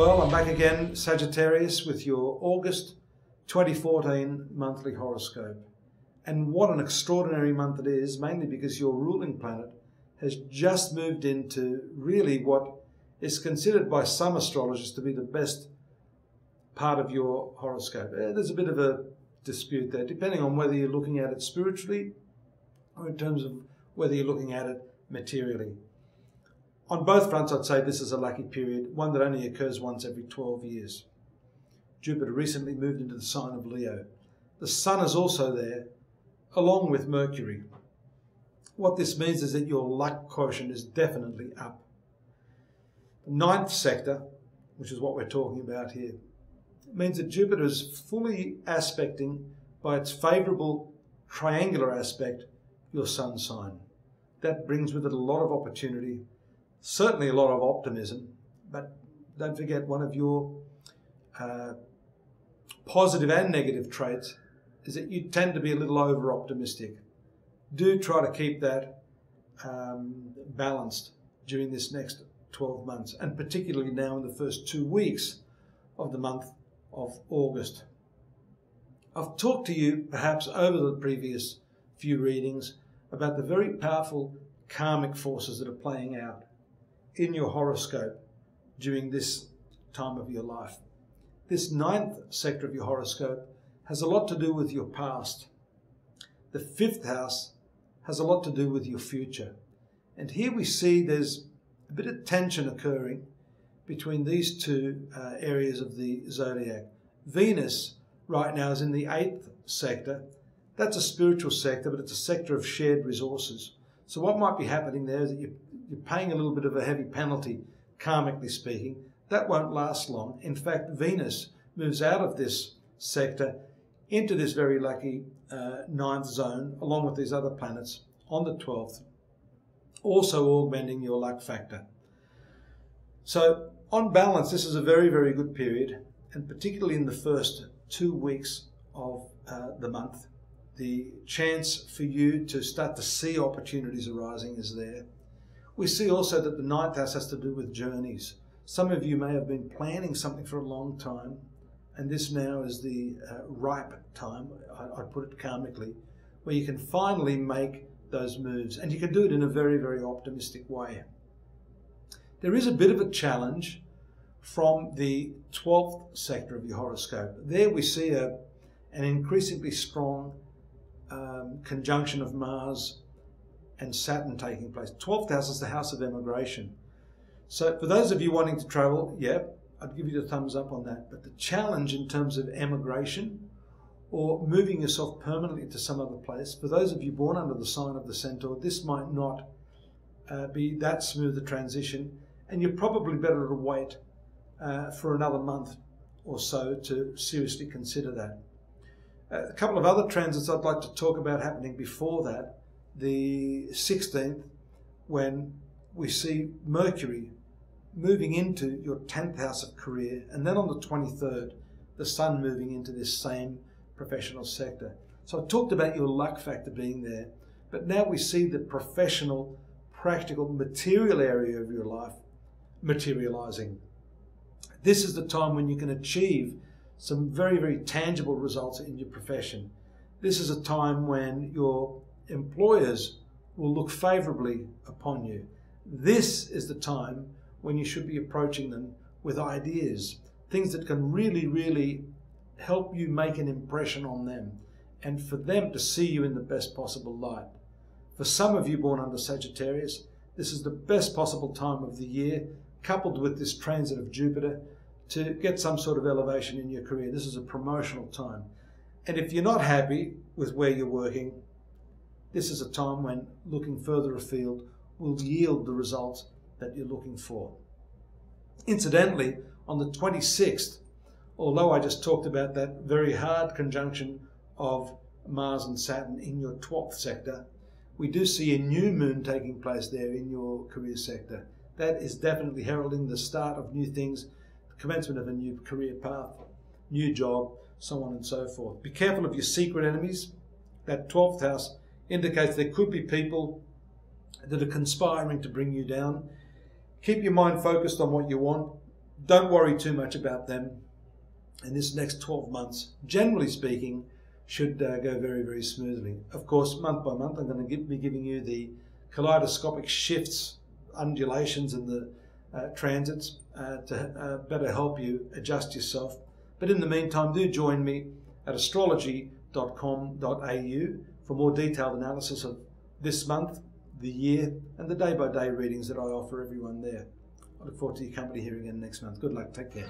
Well, I'm back again, Sagittarius, with your August 2014 monthly horoscope. And what an extraordinary month it is, mainly because your ruling planet has just moved into really what is considered by some astrologers to be the best part of your horoscope. There's a bit of a dispute there, depending on whether you're looking at it spiritually or in terms of whether you're looking at it materially. On both fronts, I'd say this is a lucky period, one that only occurs once every 12 years. Jupiter recently moved into the sign of Leo. The Sun is also there, along with Mercury. What this means is that your luck quotient is definitely up. The ninth sector, which is what we're talking about here, means that Jupiter is fully aspecting by its favourable triangular aspect your Sun sign. That brings with it a lot of opportunity, certainly a lot of optimism, but don't forget one of your positive and negative traits is that you tend to be a little over-optimistic. Do try to keep that balanced during this next 12 months, and particularly now in the first 2 weeks of the month of August. I've talked to you perhaps over the previous few readings about the very powerful karmic forces that are playing out in your horoscope during this time of your life. This ninth sector of your horoscope has a lot to do with your past. The fifth house has a lot to do with your future. And here we see there's a bit of tension occurring between these two areas of the zodiac. Venus right now is in the eighth sector. That's a spiritual sector, but it's a sector of shared resources. So what might be happening there is that you're paying a little bit of a heavy penalty, karmically speaking. That won't last long. In fact, Venus moves out of this sector into this very lucky ninth zone, along with these other planets, on the 12th, also augmenting your luck factor. So, on balance, this is a very, very good period, and particularly in the first 2 weeks of the month, the chance for you to start to see opportunities arising is there. We see also that the ninth house has to do with journeys. Some of you may have been planning something for a long time, and this now is the ripe time, I'd put it karmically, where you can finally make those moves, and you can do it in a very, very optimistic way. There is a bit of a challenge from the 12th sector of your horoscope. There we see an increasingly strong conjunction of Mars and Saturn taking place. 12th house is the house of emigration. So for those of you wanting to travel, yeah, I'd give you the thumbs up on that. But the challenge in terms of emigration or moving yourself permanently to some other place, for those of you born under the sign of the Centaur, this might not be that smooth a transition, and you're probably better to wait for another month or so to seriously consider that. A couple of other transits I'd like to talk about happening before that. The 16th, when we see Mercury moving into your 10th house of career, and then on the 23rd, the Sun moving into this same professional sector. So I talked about your luck factor being there, but now we see the professional, practical, material area of your life materializing. This is the time when you can achieve some very, very tangible results in your profession. This is a time when your employers will look favorably upon you. This is the time when you should be approaching them with ideas, things that can really, really help you make an impression on them and for them to see you in the best possible light. For some of you born under Sagittarius, this is the best possible time of the year, coupled with this transit of Jupiter, to get some sort of elevation in your career. This is a promotional time. And if you're not happy with where you're working, this is a time when looking further afield will yield the results that you're looking for. Incidentally, on the 26th, although I just talked about that very hard conjunction of Mars and Saturn in your 12th sector, we do see a new moon taking place there in your career sector. That is definitely heralding the start of new things, the commencement of a new career path, new job, so on and so forth. Be careful of your secret enemies. That 12th house indicates there could be people that are conspiring to bring you down. Keep your mind focused on what you want. don't worry too much about them. And this next 12 months, generally speaking, should go very, very smoothly. Of course, month by month, I'm going to be giving you the kaleidoscopic shifts, undulations and the transits to better help you adjust yourself. But in the meantime, do join me at astrology.com.au for more detailed analysis of this month, the year, and the day-by-day readings that I offer everyone there. I look forward to your company here again next month. Good luck. Take care.